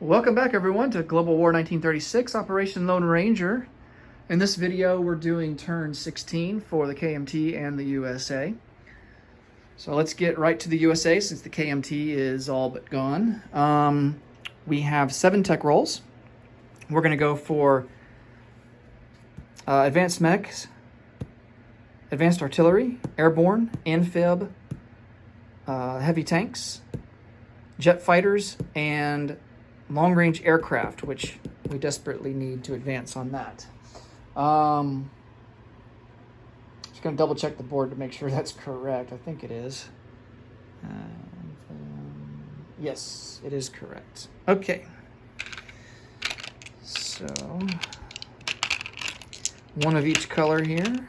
Welcome back, everyone, to Global War 1936, Operation Lone Ranger. In this video, we're doing turn 16 for the KMT and the USA. So let's get right to the USA since the KMT is all but gone. We have 7 tech rolls. We're going to go for advanced mechs, advanced artillery, airborne, amphib, heavy tanks, jet fighters, and long-range aircraft, which we desperately need to advance on that. Just going to double-check the board to make sure that's correct. I think it is. Yes, it is correct. Okay. So, one of each color here.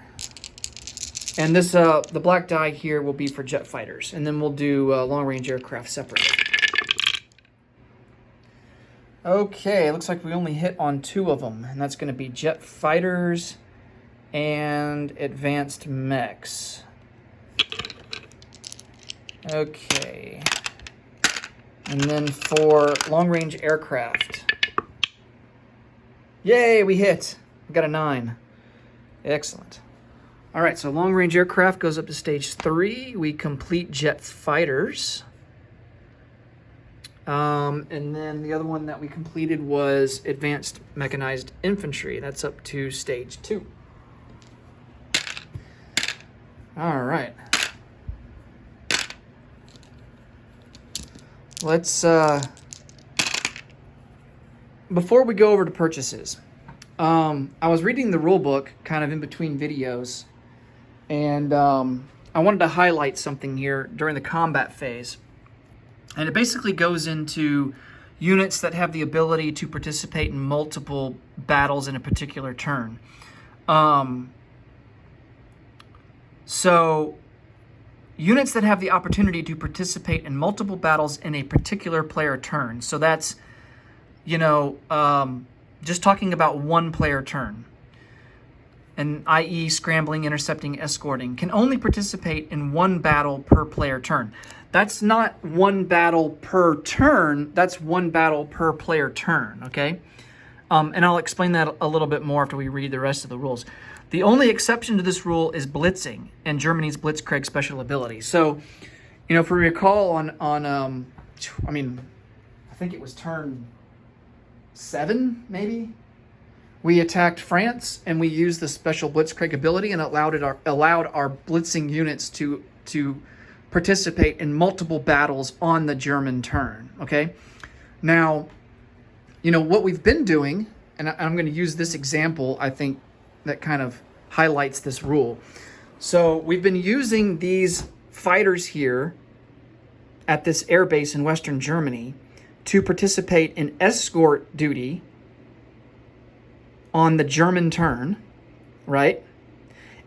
And this, the black die here will be for jet fighters. And then we'll do long-range aircraft separately. Okay, it looks like we only hit on 2 of them, and that's going to be jet fighters and advanced mechs. Okay. And then for long-range aircraft. Yay, we hit. We got a 9. Excellent. All right, so long-range aircraft goes up to stage 3. We complete jet fighters. And then the other one that we completed was advanced mechanized infantry. That's up to stage 2. All right. Let's, before we go over to purchases, I was reading the rule book kind of in between videos, and I wanted to highlight something here during the combat phase. And it basically goes into units that have the ability to participate in multiple battles in a particular turn. So units that have the opportunity to participate in multiple battles in a particular player turn. So that's, you know, just talking about one player turn. And i.e. scrambling, intercepting, escorting, can only participate in 1 battle per player turn. That's not 1 battle per turn, that's 1 battle per player turn, okay? And I'll explain that a little bit more after we read the rest of the rules. The only exception to this rule is blitzing and Germany's Blitzkrieg special ability. So, you know, if we recall I think it was turn 7, maybe? We attacked France and we used the special Blitzkrieg ability and allowed our blitzing units to participate in multiple battles on the German turn, okay? Now, you know, what we've been doing, and I'm going to use this example, I think, that kind of highlights this rule. So we've been using these fighters here at this air base in Western Germany to participate in escort duty on the German turn, right?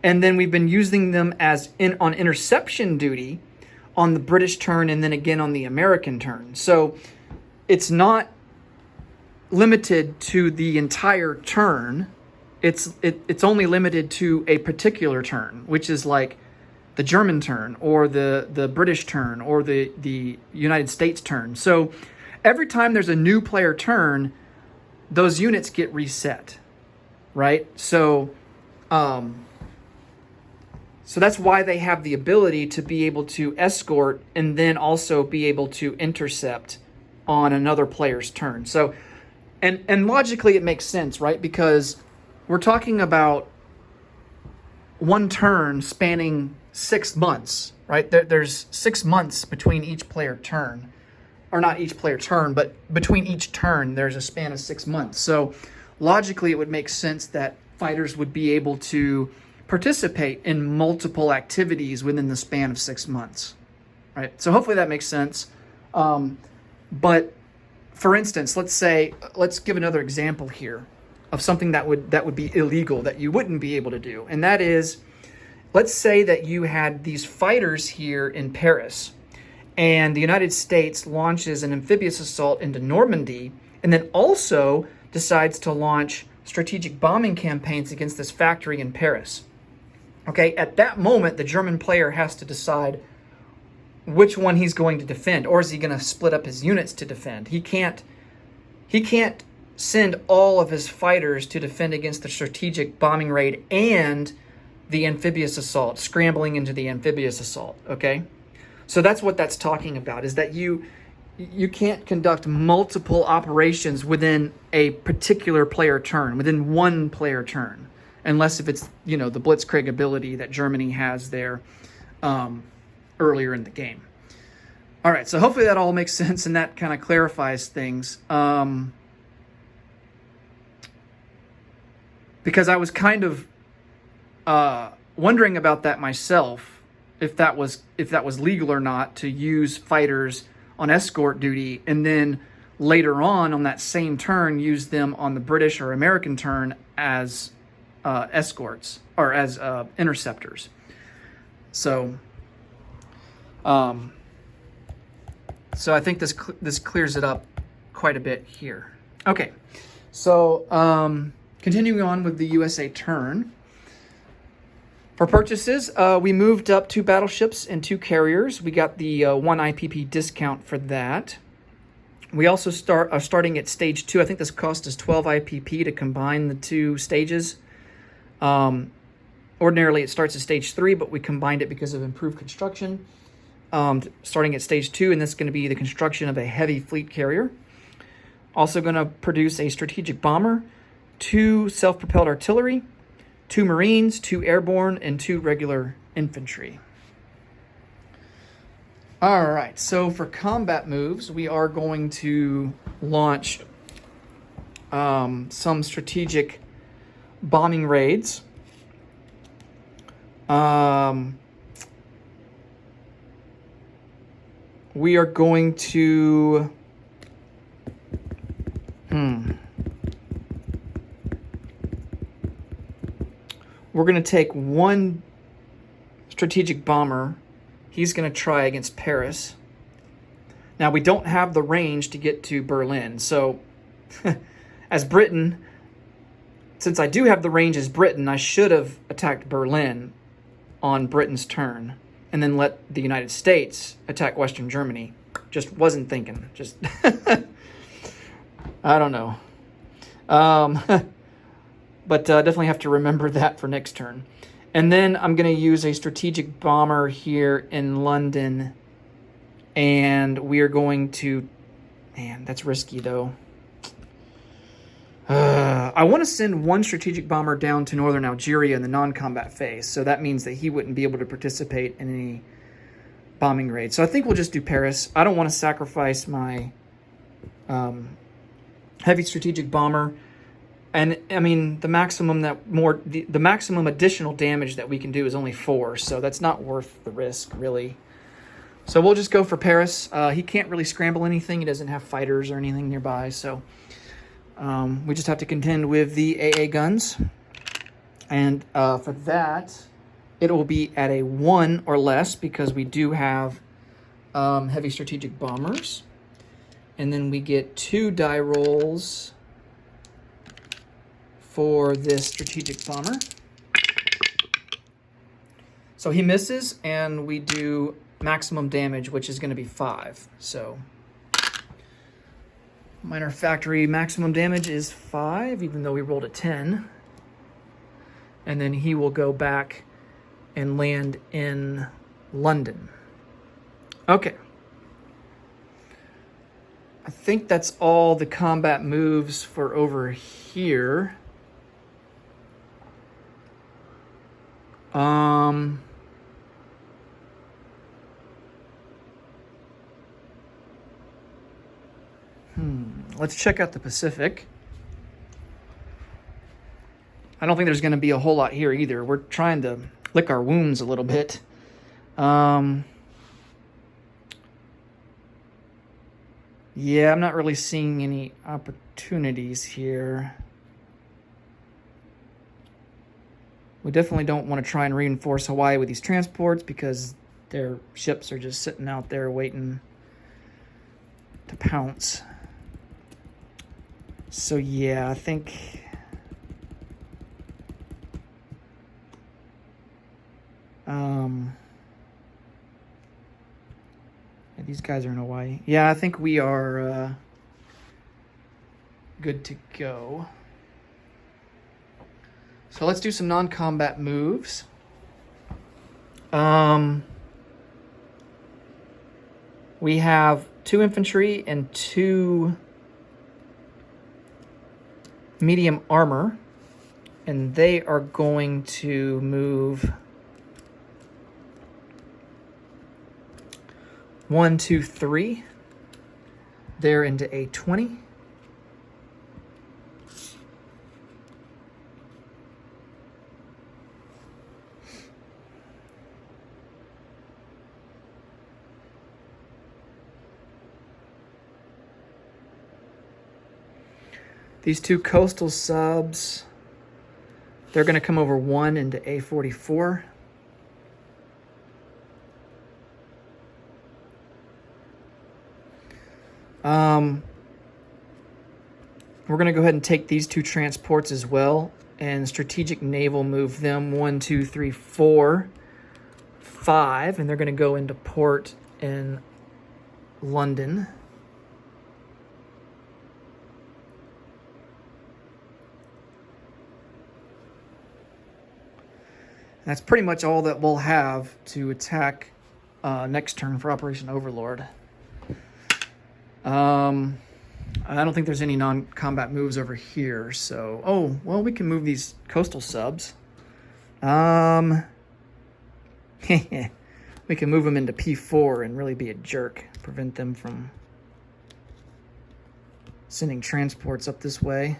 And then we've been using them as on interception duty on the British turn and then again on the American turn. So it's not limited to the entire turn. It's only limited to a particular turn, which is like the German turn or the British turn or the United States turn. So every time there's a new player turn, those units get reset, right? So so that's why they have the ability to be able to escort and then also be able to intercept on another player's turn. So, and logically it makes sense, right? Because we're talking about 1 turn spanning 6 months, right? There's 6 months between each player turn, or not each player turn, but between each turn there's a span of 6 months. So logically it would make sense that fighters would be able to participate in multiple activities within the span of 6 months, right? So hopefully that makes sense. But for instance, let's give another example here of something that would be illegal, that you wouldn't be able to do. And that is, let's say that you had these fighters here in Paris and the United States launches an amphibious assault into Normandy and then also decides to launch strategic bombing campaigns against this factory in Paris. Okay, at that moment, the German player has to decide which one he's going to defend, or is he going to split up his units to defend? He can't he can't send all of his fighters to defend against the strategic bombing raid and the amphibious assault, scrambling into the amphibious assault, okay? So that's what that's talking about, is that you can't conduct multiple operations within a particular player turn, within one player turn, unless if it's, the Blitzkrieg ability that Germany has there earlier in the game. All right, so hopefully that all makes sense and that kind of clarifies things. Because I was kind of wondering about that myself, if that was legal or not to use fighters on escort duty and then later on that same turn use them on the British or American turn as escorts or as interceptors. So so I think this clears it up quite a bit here. Okay, so continuing on with the USA turn. For purchases, we moved up 2 battleships and 2 carriers. We got the 1 IPP discount for that. We also are starting at stage 2. I think this cost us 12 IPP to combine the 2 stages. Ordinarily, it starts at stage 3, but we combined it because of improved construction. Starting at stage 2, and this is going to be the construction of a heavy fleet carrier. Also going to produce a strategic bomber, 2 self-propelled artillery, 2 Marines, 2 airborne, and 2 regular infantry. All right, so for combat moves, we are going to launch some strategic bombing raids. We are going to... We're going to take 1 strategic bomber. He's going to try against Paris. Now, we don't have the range to get to Berlin. So, as Britain, since I do have the range as Britain, I should have attacked Berlin on Britain's turn and then let the United States attack Western Germany. Just wasn't thinking. Just, I don't know. But definitely have to remember that for next turn. And then I'm going to use a strategic bomber here in London. And we are going to... Man, that's risky, though. I want to send 1 strategic bomber down to northern Algeria in the non-combat phase. So that means that he wouldn't be able to participate in any bombing raids. So I think we'll just do Paris. I don't want to sacrifice my heavy strategic bomber. And I mean, the maximum the maximum additional damage that we can do is only 4, so that's not worth the risk, really. So we'll just go for Paris. He can't really scramble anything. He doesn't have fighters or anything nearby, so we just have to contend with the AA guns. And for that, it will be at a 1 or less because we do have heavy strategic bombers. And then we get 2 die rolls for this strategic bomber. So he misses, and we do maximum damage, which is going to be 5. So minor factory maximum damage is 5, even though we rolled a 10. And then he will go back and land in London. Okay. I think that's all the combat moves for over here. Let's check out the Pacific. I don't think there's going to be a whole lot here either. We're trying to lick our wounds a little bit. Yeah, I'm not really seeing any opportunities here. We definitely don't want to try and reinforce Hawaii with these transports because their ships are just sitting out there waiting to pounce. So yeah, I think these guys are in Hawaii. Yeah, I think we are good to go. So let's do some non-combat moves. We have 2 infantry and 2 medium armor, and they are going to move 1, 2, 3 there into A20. These 2 coastal subs, they're going to come over 1 into A44. We're going to go ahead and take these 2 transports as well and strategic naval move them 1, 2, 3, 4, 5, and they're going to go into port in London. That's pretty much all that we'll have to attack next turn for Operation Overlord. I don't think there's any non-combat moves over here, so... Oh, well, we can move these coastal subs. We can move them into P4 and really be a jerk. Prevent them from sending transports up this way.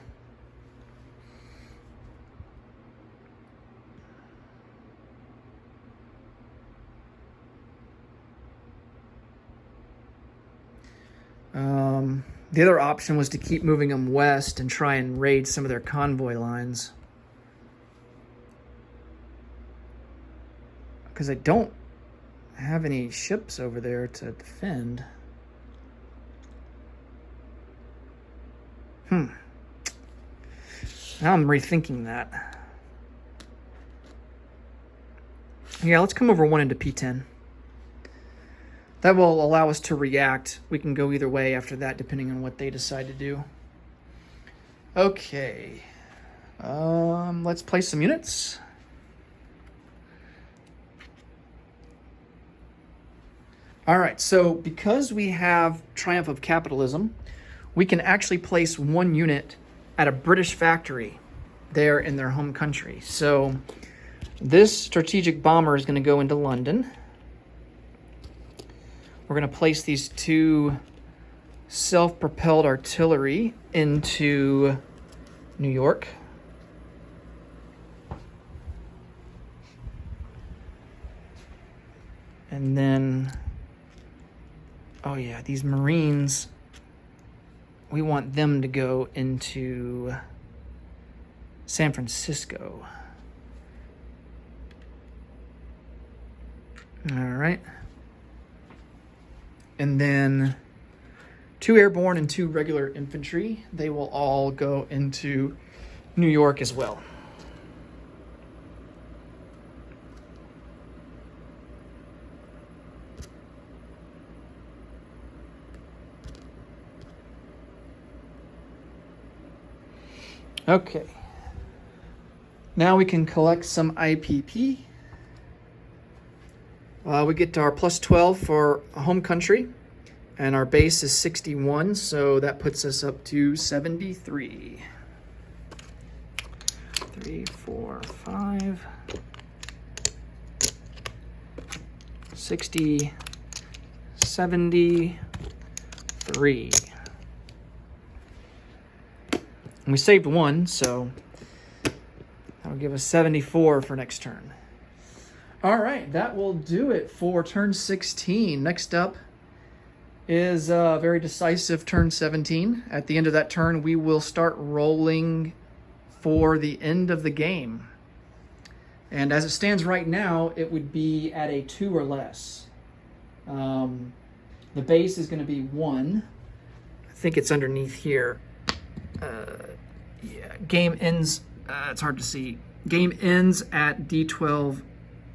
The other option was to keep moving them west and try and raid some of their convoy lines. Because I don't have any ships over there to defend. Now I'm rethinking that. Yeah, let's come over 1 into P10. That will allow us to react. We can go either way after that, depending on what they decide to do. Okay. Let's place some units. All right, so because we have Triumph of Capitalism, we can actually place 1 unit at a British factory there in their home country. So this strategic bomber is going to go into London. We're going to place these 2 self-propelled artillery into New York. And then, oh yeah, these Marines, we want them to go into San Francisco. All right. And then 2 airborne and 2 regular infantry. They will all go into New York as well. Okay. Now we can collect some IPP. We get to our plus 12 for home country, and our base is 61, so that puts us up to 73. 3, 4, 5, 60, 73. And we saved 1, so that'll give us 74 for next turn. All right, that will do it for turn 16. Next up is a very decisive turn 17. At the end of that turn, we will start rolling for the end of the game. And as it stands right now, it would be at a 2 or less. The base is going to be 1. I think it's underneath here. Yeah, game ends, it's hard to see. Game ends at D12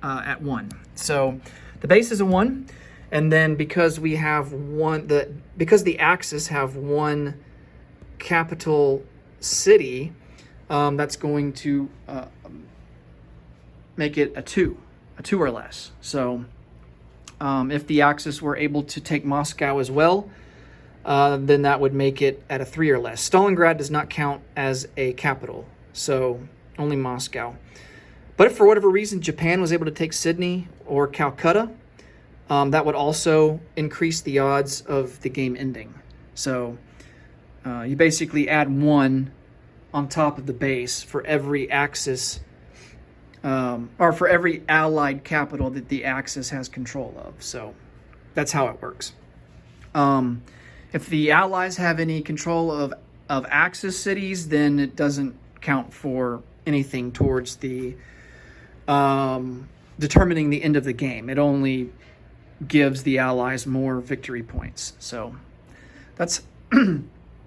at 1. So the base is a 1, and then because we have because the axis have 1 capital city, that's going to make it a 2 or less. So if the Axis were able to take Moscow as well, then that would make it at a 3 or less. Stalingrad does not count as a capital, so only Moscow. But if for whatever reason Japan was able to take Sydney or Calcutta, that would also increase the odds of the game ending. So you basically add 1 on top of the base for every Axis, or for every allied capital that the Axis has control of. So that's how it works. If the Allies have any control of Axis cities, then it doesn't count for anything towards the determining the end of the game. It only gives the Allies more victory points. So that's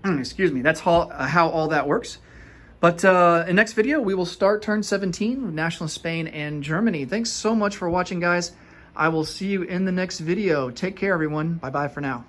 excuse me, that's how all that works. But in the next video, we will start turn 17 with nationalist Spain and Germany. Thanks so much for watching, guys. I will see you in the next video. Take care, everyone. Bye-bye for now.